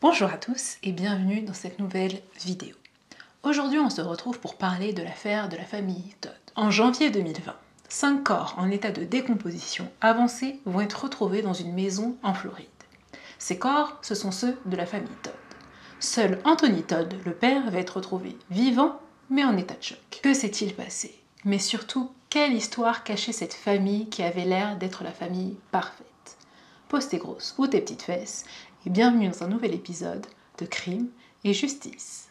Bonjour à tous et bienvenue dans cette nouvelle vidéo. Aujourd'hui on se retrouve pour parler de l'affaire de la famille Todd. En janvier 2020, 5 corps en état de décomposition avancée vont être retrouvés dans une maison en Floride. Ces corps, ce sont ceux de la famille Todd. Seul Anthony Todd, le père, va être retrouvé vivant mais en état de choc. Que s'est-il passé? Mais surtout, quelle histoire cachait cette famille qui avait l'air d'être la famille parfaite? Pose tes grosses ou tes petites fesses et bienvenue dans un nouvel épisode de Crime et Justice.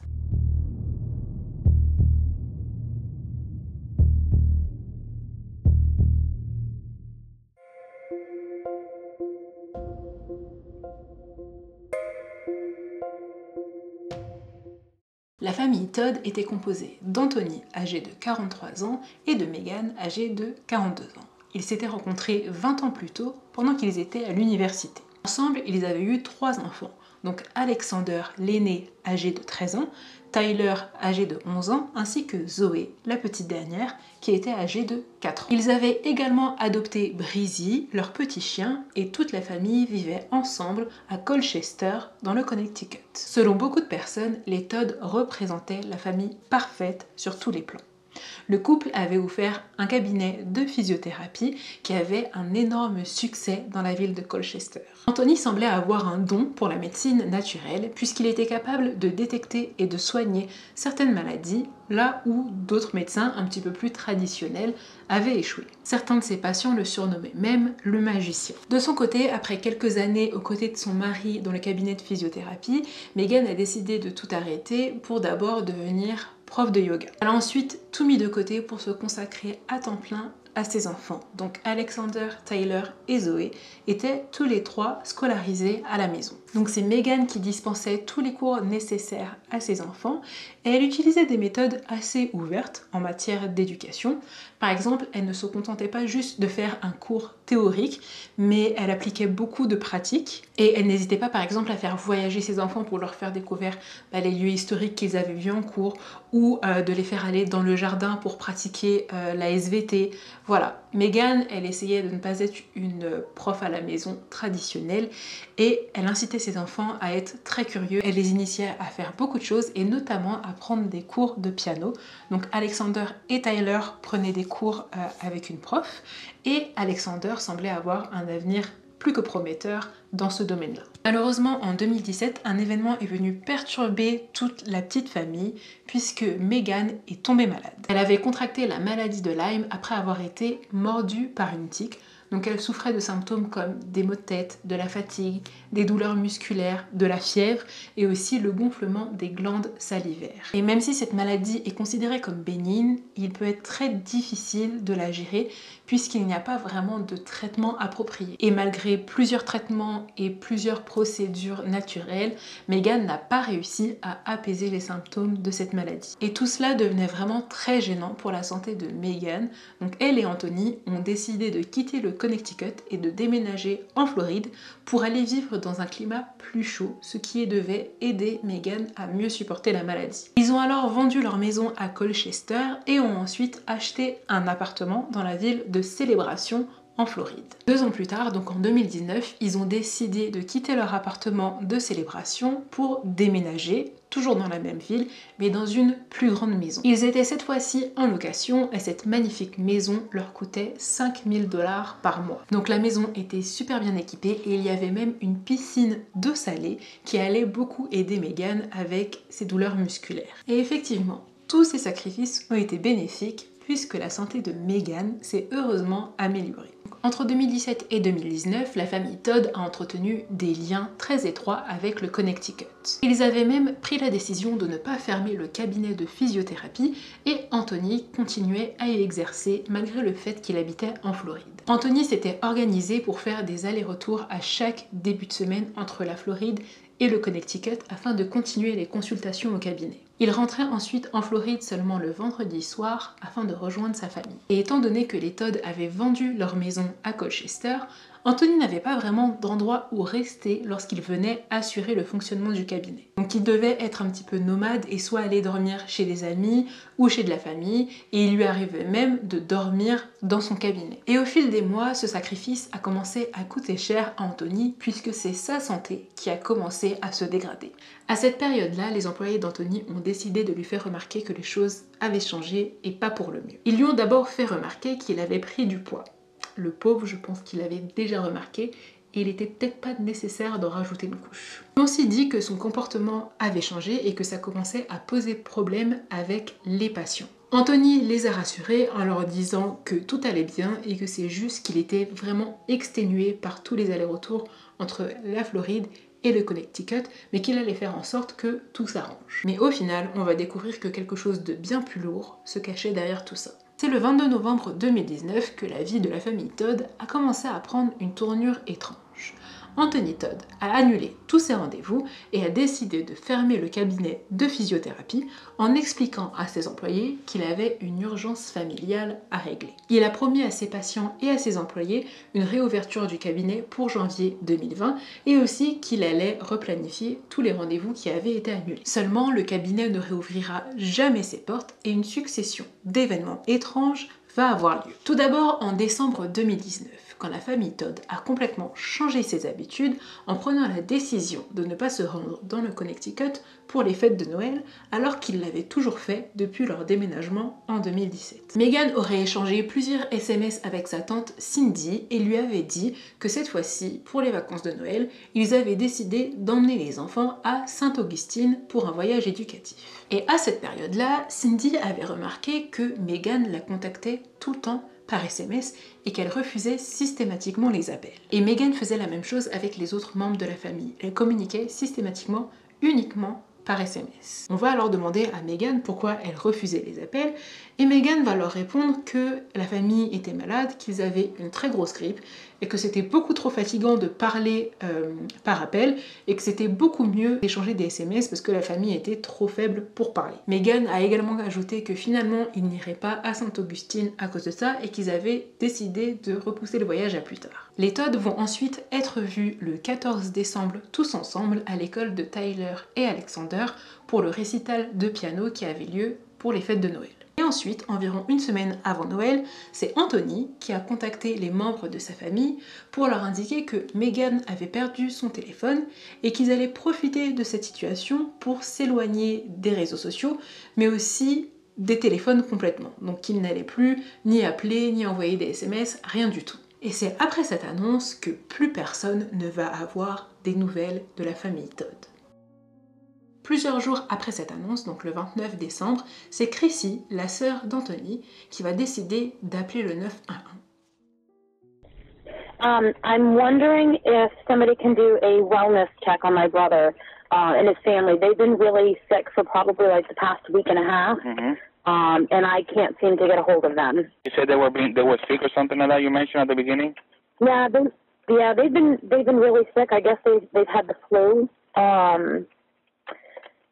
La famille Todd était composée d'Anthony, âgé de 43 ans, et de Megan, âgée de 42 ans. Ils s'étaient rencontrés 20 ans plus tôt, pendant qu'ils étaient à l'université. Ensemble, ils avaient eu 3 enfants, donc Alexander, l'aîné, âgé de 13 ans, Tyler, âgé de 11 ans, ainsi que Zoé, la petite dernière, qui était âgée de 4 ans. Ils avaient également adopté Breezy, leur petit chien, et toute la famille vivait ensemble à Colchester, dans le Connecticut. Selon beaucoup de personnes, les Todd représentaient la famille parfaite sur tous les plans. Le couple avait offert un cabinet de physiothérapie qui avait un énorme succès dans la ville de Colchester. Anthony semblait avoir un don pour la médecine naturelle puisqu'il était capable de détecter et de soigner certaines maladies là où d'autres médecins un petit peu plus traditionnels avaient échoué. Certains de ses patients le surnommaient même le magicien. De son côté, après quelques années aux côtés de son mari dans le cabinet de physiothérapie, Megan a décidé de tout arrêter pour d'abord devenir prof de yoga. Elle a ensuite tout mis de côté pour se consacrer à temps plein à ses enfants. Donc Alexander, Tyler et Zoé étaient tous les 3 scolarisés à la maison. Donc c'est Megan qui dispensait tous les cours nécessaires à ses enfants et elle utilisait des méthodes assez ouvertes en matière d'éducation. Par exemple, elle ne se contentait pas juste de faire un cours théorique, mais elle appliquait beaucoup de pratiques et elle n'hésitait pas par exemple à faire voyager ses enfants pour leur faire découvrir les lieux historiques qu'ils avaient vus en cours ou de les faire aller dans le jardin pour pratiquer la SVT. Voilà, Megan, elle essayait de ne pas être une prof à la maison traditionnelle et elle incitait ses enfants à être très curieux. Elle les initiait à faire beaucoup de choses et notamment à prendre des cours de piano. Donc Alexander et Tyler prenaient des cours avec une prof et Alexander semblait avoir un avenir plus que prometteur dans ce domaine-là. Malheureusement, en 2017, un événement est venu perturber toute la petite famille puisque Megan est tombée malade. Elle avait contracté la maladie de Lyme après avoir été mordue par une tique. Donc elle souffrait de symptômes comme des maux de tête, de la fatigue, des douleurs musculaires, de la fièvre et aussi le gonflement des glandes salivaires. Et même si cette maladie est considérée comme bénigne, il peut être très difficile de la gérer puisqu'il n'y a pas vraiment de traitement approprié. Et malgré plusieurs traitements et plusieurs procédures naturelles, Megan n'a pas réussi à apaiser les symptômes de cette maladie. Et tout cela devenait vraiment très gênant pour la santé de Megan. Donc elle et Anthony ont décidé de quitter le Connecticut et de déménager en Floride pour aller vivre dans un climat plus chaud, ce qui devait aider Megan à mieux supporter la maladie. Ils ont alors vendu leur maison à Colchester et ont ensuite acheté un appartement dans la ville de Célébration en Floride. 2 ans plus tard, donc en 2019, ils ont décidé de quitter leur appartement de Célébration pour déménager, toujours dans la même ville, mais dans une plus grande maison. Ils étaient cette fois-ci en location et cette magnifique maison leur coûtait 5 000 $ par mois. Donc la maison était super bien équipée et il y avait même une piscine d'eau salée qui allait beaucoup aider Megan avec ses douleurs musculaires. Et effectivement, tous ces sacrifices ont été bénéfiques puisque la santé de Megan s'est heureusement améliorée. Entre 2017 et 2019, la famille Todd a entretenu des liens très étroits avec le Connecticut. Ils avaient même pris la décision de ne pas fermer le cabinet de physiothérapie et Anthony continuait à y exercer malgré le fait qu'il habitait en Floride. Anthony s'était organisé pour faire des allers-retours à chaque début de semaine entre la Floride et le Connecticut afin de continuer les consultations au cabinet. Il rentrait ensuite en Floride seulement le vendredi soir afin de rejoindre sa famille. Et étant donné que les Todd avaient vendu leur maison à Colchester, Anthony n'avait pas vraiment d'endroit où rester lorsqu'il venait assurer le fonctionnement du cabinet. Donc il devait être un petit peu nomade et soit aller dormir chez des amis ou chez de la famille, et il lui arrivait même de dormir dans son cabinet. Et au fil des mois, ce sacrifice a commencé à coûter cher à Anthony puisque c'est sa santé qui a commencé à se dégrader. À cette période-là, les employés d'Anthony ont décidé de lui faire remarquer que les choses avaient changé et pas pour le mieux. Ils lui ont d'abord fait remarquer qu'il avait pris du poids. Le pauvre, je pense qu'il avait déjà remarqué et il était peut-être pas nécessaire d'en rajouter une couche. Ils ont aussi dit que son comportement avait changé et que ça commençait à poser problème avec les patients. Anthony les a rassurés en leur disant que tout allait bien et que c'est juste qu'il était vraiment exténué par tous les allers-retours entre la Floride et le Connecticut, mais qu'il allait faire en sorte que tout s'arrange. Mais au final, on va découvrir que quelque chose de bien plus lourd se cachait derrière tout ça. C'est le 22 novembre 2019 que la vie de la famille Todd a commencé à prendre une tournure étrange. Anthony Todd a annulé tous ses rendez-vous et a décidé de fermer le cabinet de physiothérapie en expliquant à ses employés qu'il avait une urgence familiale à régler. Il a promis à ses patients et à ses employés une réouverture du cabinet pour janvier 2020 et aussi qu'il allait replanifier tous les rendez-vous qui avaient été annulés. Seulement, le cabinet ne réouvrira jamais ses portes et une succession d'événements étranges va avoir lieu. Tout d'abord en décembre 2019, quand la famille Todd a complètement changé ses habitudes en prenant la décision de ne pas se rendre dans le Connecticut pour les fêtes de Noël, alors qu'ils l'avaient toujours fait depuis leur déménagement en 2017. Megan aurait échangé plusieurs SMS avec sa tante Cindy et lui avait dit que cette fois-ci, pour les vacances de Noël, ils avaient décidé d'emmener les enfants à Sainte-Augustine pour un voyage éducatif. Et à cette période-là, Cindy avait remarqué que Megan la contactait tout le temps par SMS et qu'elle refusait systématiquement les appels. Et Megan faisait la même chose avec les autres membres de la famille. Elle communiquait systématiquement uniquement par SMS. On va alors demander à Megan pourquoi elle refusait les appels et Megan va leur répondre que la famille était malade, qu'ils avaient une très grosse grippe et que c'était beaucoup trop fatigant de parler par appel et que c'était beaucoup mieux d'échanger des SMS parce que la famille était trop faible pour parler. Megan a également ajouté que finalement ils n'iraient pas à Sainte-Augustine à cause de ça et qu'ils avaient décidé de repousser le voyage à plus tard. Les Todd vont ensuite être vus le 14 décembre tous ensemble à l'école de Tyler et Alexander pour le récital de piano qui avait lieu pour les fêtes de Noël. Et ensuite, environ une semaine avant Noël, c'est Anthony qui a contacté les membres de sa famille pour leur indiquer que Megan avait perdu son téléphone et qu'ils allaient profiter de cette situation pour s'éloigner des réseaux sociaux, mais aussi des téléphones complètement. Donc qu'ils n'allaient plus ni appeler, ni envoyer des SMS, rien du tout. Et c'est après cette annonce que plus personne ne va avoir des nouvelles de la famille Todd. Plusieurs jours après cette annonce, donc le 29 décembre, c'est Chrissy, la sœur d'Anthony, qui va décider d'appeler le 911. I'm wondering if somebody can do a wellness check on my brother and his family. They've been really sick for probably like the past week and a half, and I can't seem to get a hold of them. You said they were sick or something like that. You mentioned at the beginning. Yeah, they've been really sick. I guess they've had the flu.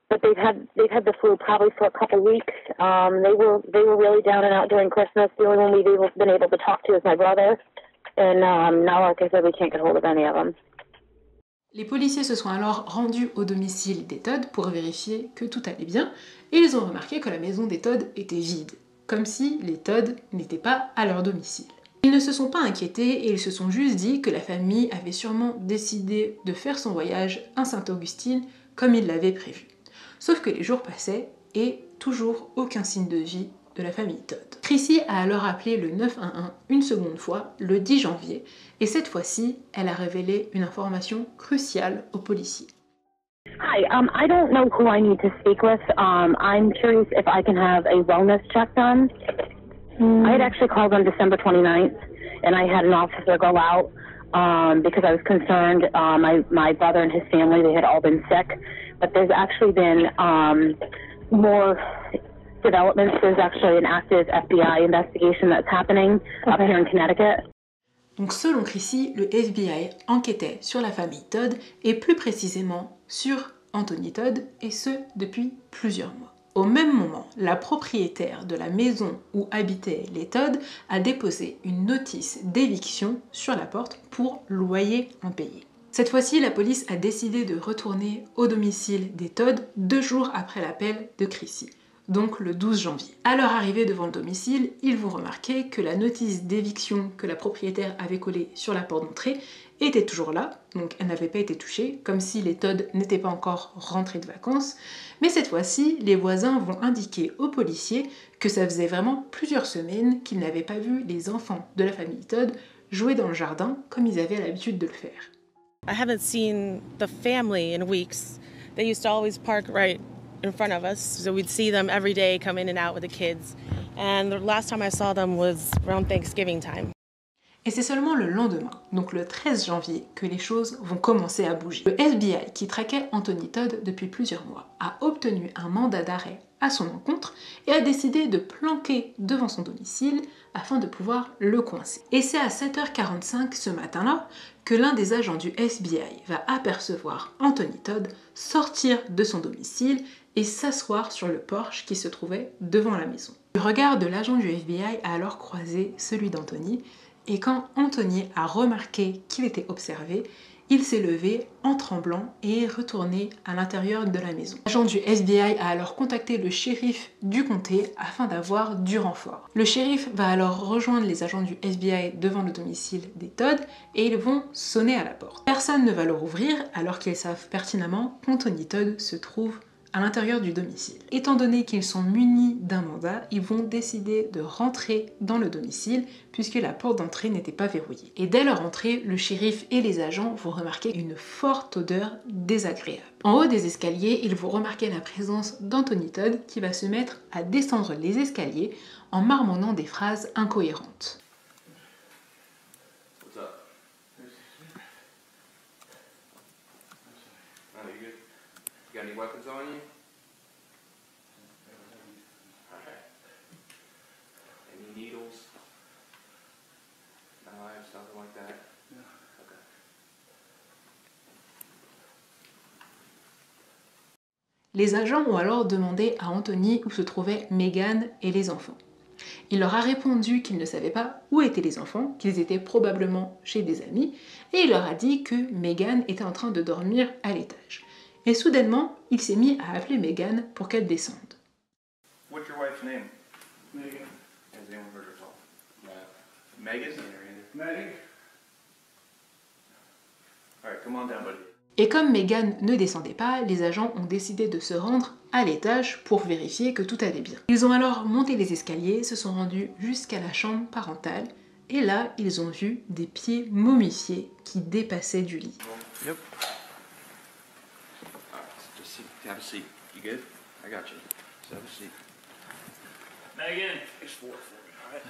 But they've had the flu probably for a couple weeks. They were really down and out during Christmas. The only one we've been able to talk to is my brother, and now, like I said, we can't get hold of any of them. Les policiers se sont alors rendus au domicile des Todd pour vérifier que tout allait bien, et ils ont remarqué que la maison des Todd était vide, comme si les Todd n'étaient pas à leur domicile. Ils ne se sont pas inquiétés et ils se sont juste dit que la famille avait sûrement décidé de faire son voyage à Sainte-Augustine comme ils l'avaient prévu. Sauf que les jours passaient et toujours aucun signe de vie de la famille Todd. Chrissy a alors appelé le 911 une seconde fois, le 10 janvier, et cette fois-ci, elle a révélé une information cruciale aux policiers. Hi, I don't know who I need to speak with. I'm curious if I can have a wellness check done. I had actually called on December 29th, and I had an officer go out because I was concerned. My brother and his family, they had all been sick. But there's actually been more developments. There's actually an active FBI investigation that's happening up here in Connecticut. Donc selon Chrissy, le FBI enquêtait sur la famille Todd et plus précisément sur Anthony Todd, et ce depuis plusieurs mois. Au même moment, la propriétaire de la maison où habitaient les Todd a déposé une notice d'éviction sur la porte pour loyer impayé. Cette fois-ci, la police a décidé de retourner au domicile des Todd 2 jours après l'appel de Chrissy, donc le 12 janvier. À leur arrivée devant le domicile, ils vont remarquer que la notice d'éviction que la propriétaire avait collée sur la porte d'entrée était toujours là, donc elle n'avait pas été touchée, comme si les Todd n'étaient pas encore rentrés de vacances. Mais cette fois-ci, les voisins vont indiquer aux policiers que ça faisait vraiment plusieurs semaines qu'ils n'avaient pas vu les enfants de la famille Todd jouer dans le jardin comme ils avaient l'habitude de le faire. I haven't seen the family in weeks. They used to always park right in front of us, so we'd see them every day come in and out with the kids. And the last time I saw them was around Thanksgiving time. Et c'est seulement le lendemain, donc le 13 janvier, que les choses vont commencer à bouger. Le FBI, qui traquait Anthony Todd depuis plusieurs mois, a obtenu un mandat d'arrêt à son encontre et a décidé de planquer devant son domicile afin de pouvoir le coincer. Et c'est à 7h45 ce matin-là que l'un des agents du FBI va apercevoir Anthony Todd sortir de son domicile et s'asseoir sur le porche qui se trouvait devant la maison. Le regard de l'agent du FBI a alors croisé celui d'Anthony, et quand Anthony a remarqué qu'il était observé, il s'est levé en tremblant et est retourné à l'intérieur de la maison. L'agent du FBI a alors contacté le shérif du comté afin d'avoir du renfort. Le shérif va alors rejoindre les agents du FBI devant le domicile des Todd et ils vont sonner à la porte. Personne ne va leur ouvrir alors qu'ils savent pertinemment qu'Anthony Todd se trouve à l'intérieur du domicile. Étant donné qu'ils sont munis d'un mandat, ils vont décider de rentrer dans le domicile puisque la porte d'entrée n'était pas verrouillée. Et dès leur entrée, le shérif et les agents vont remarquer une forte odeur désagréable. En haut des escaliers, ils vont remarquer la présence d'Anthony Todd qui va se mettre à descendre les escaliers en marmonnant des phrases incohérentes. What's up? Oh, you good? You got any weapons on you? Alright. Any needles? Knives, something like that? No. Okay. Les agents ont alors demandé à Anthony où se trouvaient Megan et les enfants. Il leur a répondu qu'il ne savait pas où étaient les enfants, qu'ils étaient probablement chez des amis, et il leur a dit que Megan était en train de dormir à l'étage. Et soudainement, il s'est mis à appeler Megan pour qu'elle descende. What's your wife's name? Megan. Has anyone heard her talk? Megan? Megan. Alright, come on down, buddy. Et comme Megan ne descendait pas, les agents ont décidé de se rendre à l'étage pour vérifier que tout allait bien. Ils ont alors monté les escaliers, se sont rendus jusqu'à la chambre parentale, et là, ils ont vu des pieds momifiés qui dépassaient du lit. Yep. Just sit. Have a seat. You good? I got you. Just have a seat. Megan, face forward for me. All right.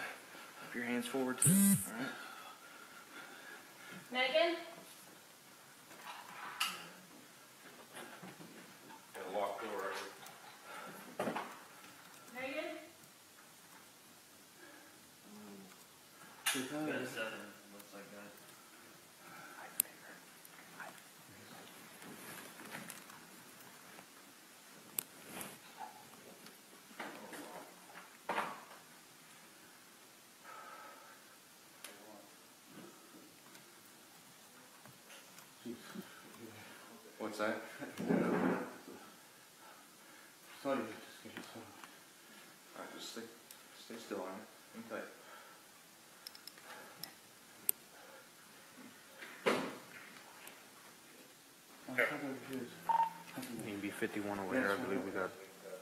Put your hands forward too. All right. Megan? Got a locked door right here. Megan? Got a 7. Looks like that. What's that? Sorry, alright, just stay still on it. Hang tight. You can be 51 over here. I believe we got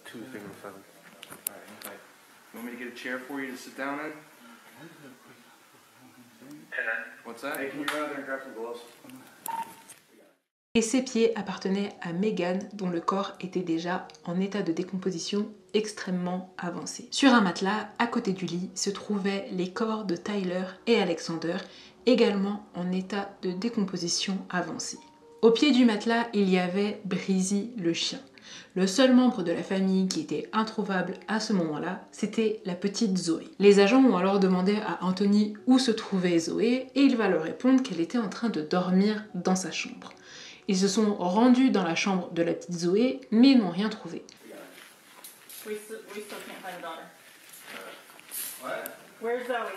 2 single 7. Alright, hang tight. You want me to get a chair for you to sit down in? What's that? Hey, can you run out there and grab some gloves? Et ses pieds appartenaient à Megan, dont le corps était déjà en état de décomposition extrêmement avancé. Sur un matelas, à côté du lit, se trouvaient les corps de Tyler et Alexander, également en état de décomposition avancée. Au pied du matelas, il y avait Breezy le chien. Le seul membre de la famille qui était introuvable à ce moment-là, c'était la petite Zoé. Les agents ont alors demandé à Anthony où se trouvait Zoé et il va leur répondre qu'elle était en train de dormir dans sa chambre. Ils se sont rendus dans la chambre de la petite Zoé, mais n'ont rien trouvé. We still can't find the daughter. What? Where's Zoe?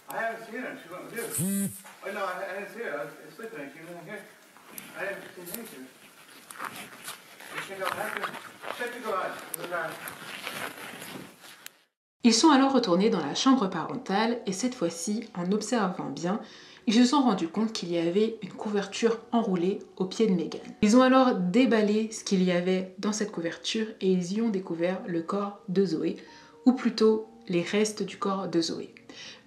I haven't seen her. She went with you. Oh, no, I didn't see her. I was sleeping. She wasn't here. I didn't see her. She came back. Check the garage. Ils sont alors retournés dans la chambre parentale et cette fois-ci, en observant bien, ils se sont rendus compte qu'il y avait une couverture enroulée au pied de Megan. Ils ont alors déballé ce qu'il y avait dans cette couverture et ils y ont découvert le corps de Zoé, ou plutôt les restes du corps de Zoé.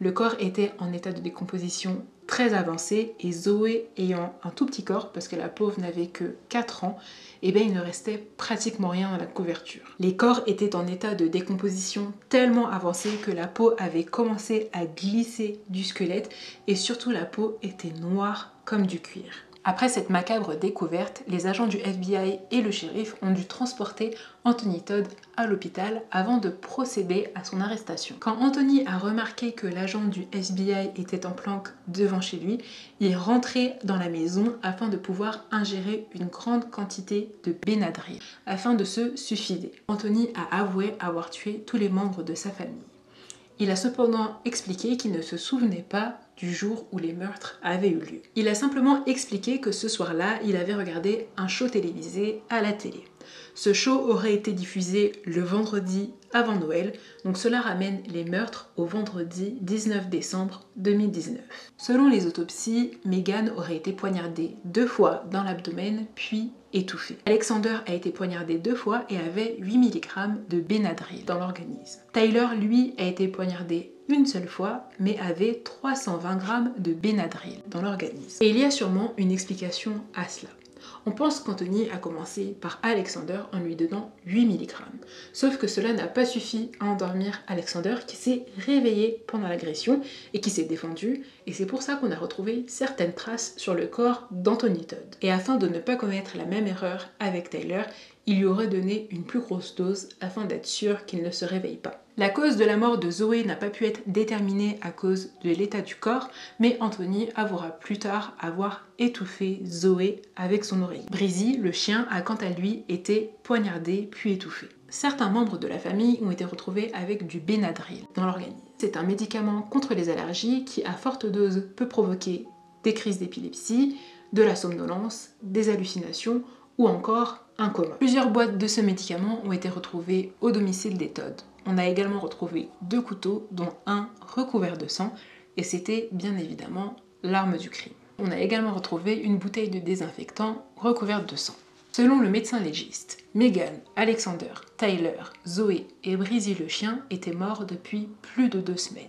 Le corps était en état de décomposition très avancé et Zoé ayant un tout petit corps, parce que la pauvre n'avait que 4 ans, eh bien il ne restait pratiquement rien dans la couverture. Les corps étaient en état de décomposition tellement avancé que la peau avait commencé à glisser du squelette et surtout la peau était noire comme du cuir. Après cette macabre découverte, les agents du FBI et le shérif ont dû transporter Anthony Todd à l'hôpital avant de procéder à son arrestation. Quand Anthony a remarqué que l'agent du FBI était en planque devant chez lui, il est rentré dans la maison afin de pouvoir ingérer une grande quantité de Benadryl afin de se suicider. Anthony a avoué avoir tué tous les membres de sa famille. Il a cependant expliqué qu'il ne se souvenait pas du jour où les meurtres avaient eu lieu. Il a simplement expliqué que ce soir-là, il avait regardé un show télévisé à la télé. Ce show aurait été diffusé le vendredi avant Noël, donc cela ramène les meurtres au vendredi 19 décembre 2019. Selon les autopsies, Megan aurait été poignardée 2 fois dans l'abdomen, puis étouffée. Alexander a été poignardé 2 fois et avait 8 mg de Benadryl dans l'organisme. Tyler, lui, a été poignardé une seule fois, mais avait 320 g de Benadryl dans l'organisme. Et il y a sûrement une explication à cela. On pense qu'Anthony a commencé par Alexander en lui donnant 8 mg. Sauf que cela n'a pas suffi à endormir Alexander qui s'est réveillé pendant l'agression et qui s'est défendu. Et c'est pour ça qu'on a retrouvé certaines traces sur le corps d'Anthony Todd. Et afin de ne pas commettre la même erreur avec Tyler, il lui aurait donné une plus grosse dose afin d'être sûr qu'il ne se réveille pas. La cause de la mort de Zoé n'a pas pu être déterminée à cause de l'état du corps, mais Anthony avouera plus tard avoir étouffé Zoé avec son oreille. Breezy, le chien, a quant à lui été poignardé puis étouffé. Certains membres de la famille ont été retrouvés avec du Benadryl dans l'organisme. C'est un médicament contre les allergies qui, à forte dose, peut provoquer des crises d'épilepsie, de la somnolence, des hallucinations ou encore un coma. Plusieurs boîtes de ce médicament ont été retrouvées au domicile des Todd. On a également retrouvé 2 couteaux, dont un recouvert de sang, et c'était bien évidemment l'arme du crime. On a également retrouvé une bouteille de désinfectant recouverte de sang. Selon le médecin légiste, Megan, Alexander, Tyler, Zoé et Breezy le chien étaient morts depuis plus de 2 semaines.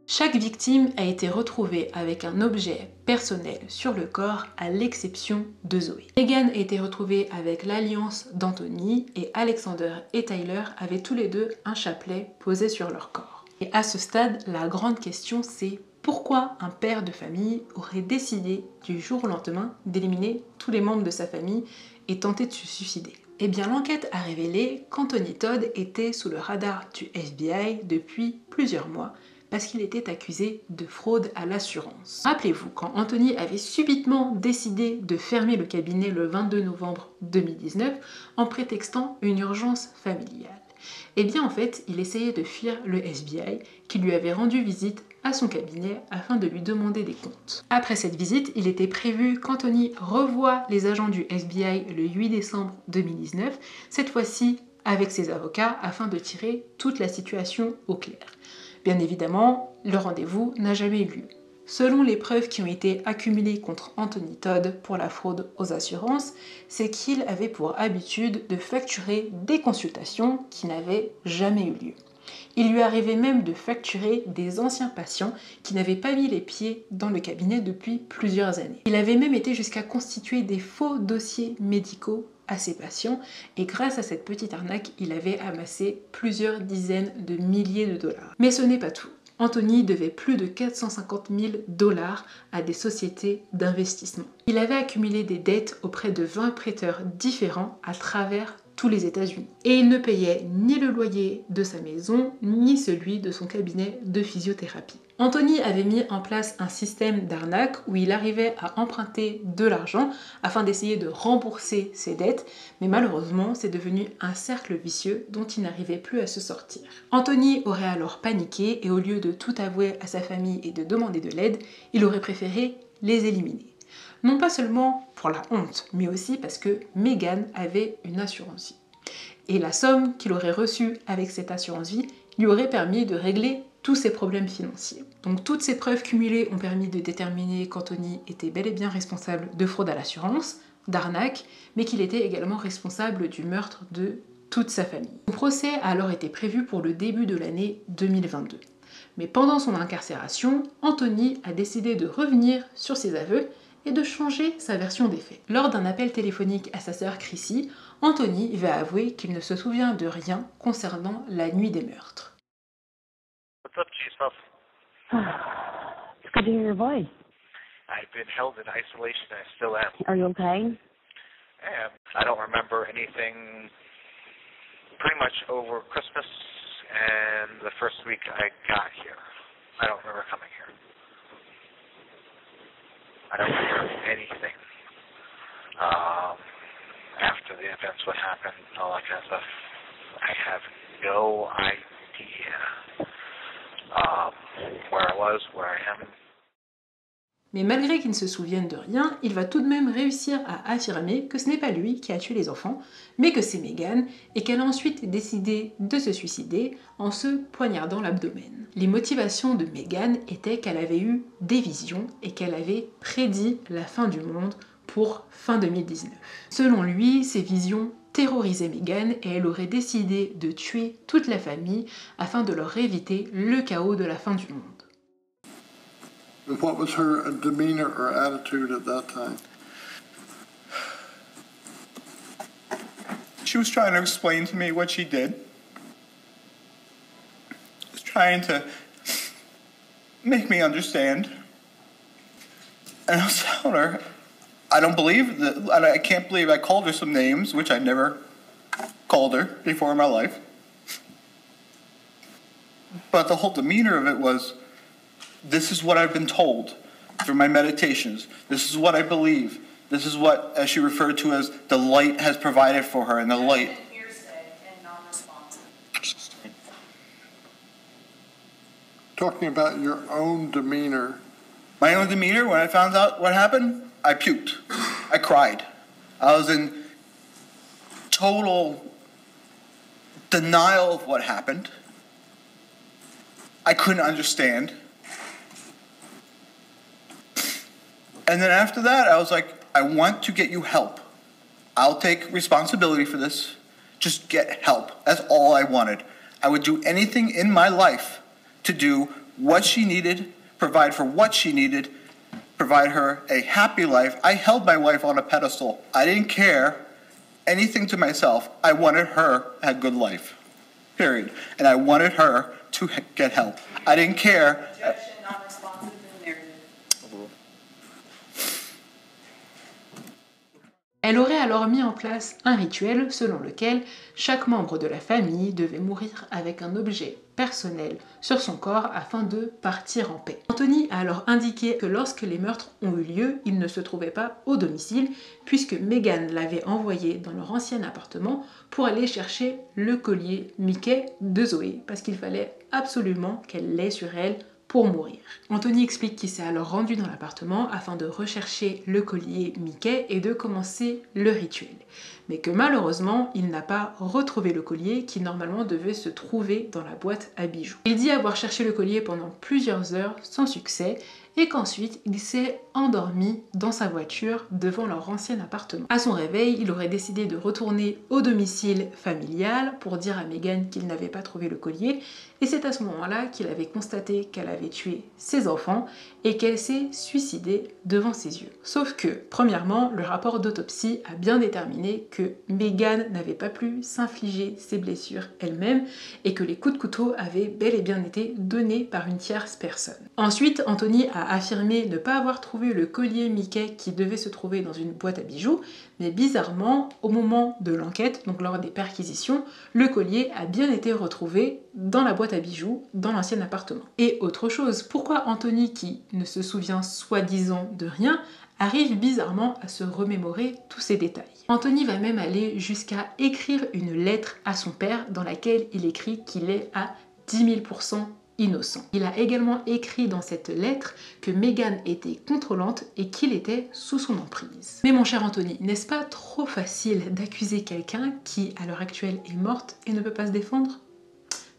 Chaque victime a été retrouvée avec un objet personnel sur le corps à l'exception de Zoé. Megan a été retrouvée avec l'alliance d'Anthony et Alexander et Tyler avaient tous les deux un chapelet posé sur leur corps. Et à ce stade, la grande question c'est pourquoi un père de famille aurait décidé du jour au lendemain d'éliminer tous les membres de sa famille et tenter de se suicider? Eh bien l'enquête a révélé qu'Anthony Todd était sous le radar du FBI depuis plusieurs mois parce qu'il était accusé de fraude à l'assurance. Rappelez-vous, quand Anthony avait subitement décidé de fermer le cabinet le 22 novembre 2019 en prétextant une urgence familiale. Eh bien en fait, il essayait de fuir le FBI qui lui avait rendu visite à son cabinet afin de lui demander des comptes. Après cette visite, il était prévu qu'Anthony revoie les agents du FBI le 8 décembre 2019, cette fois-ci avec ses avocats afin de tirer toute la situation au clair. Bien évidemment, le rendez-vous n'a jamais eu lieu. Selon les preuves qui ont été accumulées contre Anthony Todd pour la fraude aux assurances, c'est qu'il avait pour habitude de facturer des consultations qui n'avaient jamais eu lieu. Il lui arrivait même de facturer des anciens patients qui n'avaient pas mis les pieds dans le cabinet depuis plusieurs années. Il avait même été jusqu'à constituer des faux dossiers médicaux à ses patients et grâce à cette petite arnaque, il avait amassé plusieurs dizaines de milliers de dollars. Mais ce n'est pas tout. Anthony devait plus de 450 000 $ à des sociétés d'investissement. Il avait accumulé des dettes auprès de 20 prêteurs différents à travers tous les États-Unis. Et il ne payait ni le loyer de sa maison, ni celui de son cabinet de physiothérapie. Anthony avait mis en place un système d'arnaque où il arrivait à emprunter de l'argent afin d'essayer de rembourser ses dettes, mais malheureusement c'est devenu un cercle vicieux dont il n'arrivait plus à se sortir. Anthony aurait alors paniqué et au lieu de tout avouer à sa famille et de demander de l'aide, il aurait préféré les éliminer. Non pas seulement pour la honte, mais aussi parce que Megan avait une assurance vie. Et la somme qu'il aurait reçue avec cette assurance vie lui aurait permis de régler tous ses problèmes financiers. Donc toutes ces preuves cumulées ont permis de déterminer qu'Anthony était bel et bien responsable de fraude à l'assurance, d'arnaque, mais qu'il était également responsable du meurtre de toute sa famille. Son procès a alors été prévu pour le début de l'année 2022. Mais pendant son incarcération, Anthony a décidé de revenir sur ses aveux et de changer sa version des faits. Lors d'un appel téléphonique à sa sœur Chrissy, Anthony va avouer qu'il ne se souvient de rien concernant la nuit des meurtres. What's up, Jesus? It's good to hear your voice. I've been held in isolation. I still am. Are you okay? And I don't remember anything pretty much over Christmas and the first week I got here. I don't remember coming here. I don't remember anything after the events, what happened, all that kind of stuff. I have no idea where I was, where I am. Mais malgré qu'il ne se souvienne de rien, il va tout de même réussir à affirmer que ce n'est pas lui qui a tué les enfants, mais que c'est Megan, et qu'elle a ensuite décidé de se suicider en se poignardant l'abdomen. Les motivations de Megan étaient qu'elle avait eu des visions et qu'elle avait prédit la fin du monde pour fin 2019. Selon lui, ces visions terrorisaient Megan et elle aurait décidé de tuer toute la famille afin de leur éviter le chaos de la fin du monde. And what was her demeanor or attitude at that time? She was trying to explain to me what she did. She was trying to make me understand. And I was telling her, I don't believe that, I can't believe I called her some names, which I never called her before in my life. But the whole demeanor of it was, this is what I've been told through my meditations. This is what I believe. This is what, as she referred to as, the light has provided for her, and the light. Talking about your own demeanor. My own demeanor, when I found out what happened, I puked. I cried. I was in total denial of what happened. I couldn't understand. And then after that, I was like, I want to get you help. I'll take responsibility for this. Just get help. That's all I wanted. I would do anything in my life to do what she needed, provide for what she needed, provide her a happy life. I held my wife on a pedestal. I didn't care anything to myself. I wanted her to have a good life, period. And I wanted her to get help. I didn't care. Objection, non-responsive to the narrative. Elle aurait alors mis en place un rituel selon lequel chaque membre de la famille devait mourir avec un objet personnel sur son corps afin de partir en paix. Anthony a alors indiqué que lorsque les meurtres ont eu lieu, il ne se trouvait pas au domicile puisque Megan l'avait envoyé dans leur ancien appartement pour aller chercher le collier Mickey de Zoé parce qu'il fallait absolument qu'elle l'ait sur elle pour mourir. Anthony explique qu'il s'est alors rendu dans l'appartement afin de rechercher le collier Mickey et de commencer le rituel. Mais que malheureusement, il n'a pas retrouvé le collier qui normalement devait se trouver dans la boîte à bijoux. Il dit avoir cherché le collier pendant plusieurs heures sans succès et qu'ensuite il s'est endormi dans sa voiture devant leur ancien appartement. À son réveil, il aurait décidé de retourner au domicile familial pour dire à Megan qu'il n'avait pas trouvé le collier et c'est à ce moment-là qu'il avait constaté qu'elle avait tué ses enfants et qu'elle s'est suicidée devant ses yeux. Sauf que, premièrement, le rapport d'autopsie a bien déterminé que Megan n'avait pas pu s'infliger ses blessures elle-même et que les coups de couteau avaient bel et bien été donnés par une tierce personne. Ensuite, Anthony a a affirmé ne pas avoir trouvé le collier Mickey qui devait se trouver dans une boîte à bijoux, mais bizarrement, au moment de l'enquête, donc lors des perquisitions, le collier a bien été retrouvé dans la boîte à bijoux, dans l'ancien appartement. Et autre chose, pourquoi Anthony, qui ne se souvient soi-disant de rien, arrive bizarrement à se remémorer tous ces détails. Anthony va même aller jusqu'à écrire une lettre à son père dans laquelle il écrit qu'il est à 10 000% innocent. Il a également écrit dans cette lettre que Meghan était contrôlante et qu'il était sous son emprise. Mais mon cher Anthony, n'est-ce pas trop facile d'accuser quelqu'un qui, à l'heure actuelle, est morte et ne peut pas se défendre ?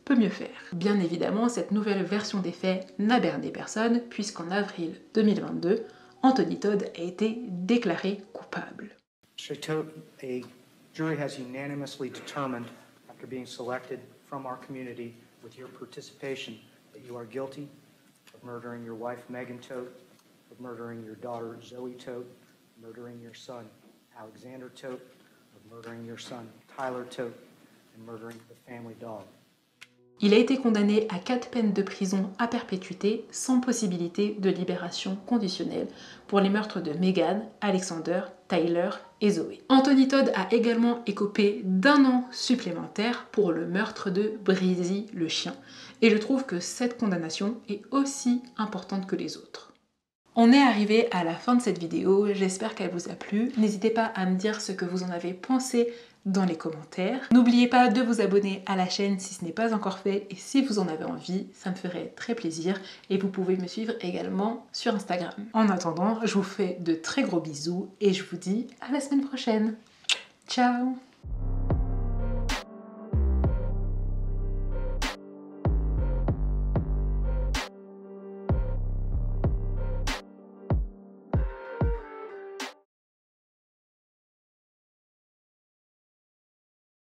Peut mieux faire. Bien évidemment, cette nouvelle version des faits n'a berné personne, puisqu'en avril 2022, Anthony Todd a été déclaré coupable. A jury has unanimously determined, after being selected from our community with your participation, that you are guilty of murdering your wife Meghan Todt, of murdering your daughter Zoe Todt, murdering your son Alexander Todt, of murdering your son Tyler Todt, and murdering the family dog. Il a été condamné à 4 peines de prison à perpétuité sans possibilité de libération conditionnelle pour les meurtres de Meghan, Alexander, Tyler et Zoé. Anthony Todd a également écopé d'1 an supplémentaire pour le meurtre de Breezy le chien. Et je trouve que cette condamnation est aussi importante que les autres. On est arrivé à la fin de cette vidéo, j'espère qu'elle vous a plu. N'hésitez pas à me dire ce que vous en avez pensé dans les commentaires. N'oubliez pas de vous abonner à la chaîne si ce n'est pas encore fait et si vous en avez envie, ça me ferait très plaisir. Et vous pouvez me suivre également sur Instagram. En attendant, je vous fais de très gros bisous et je vous dis à la semaine prochaine. Ciao!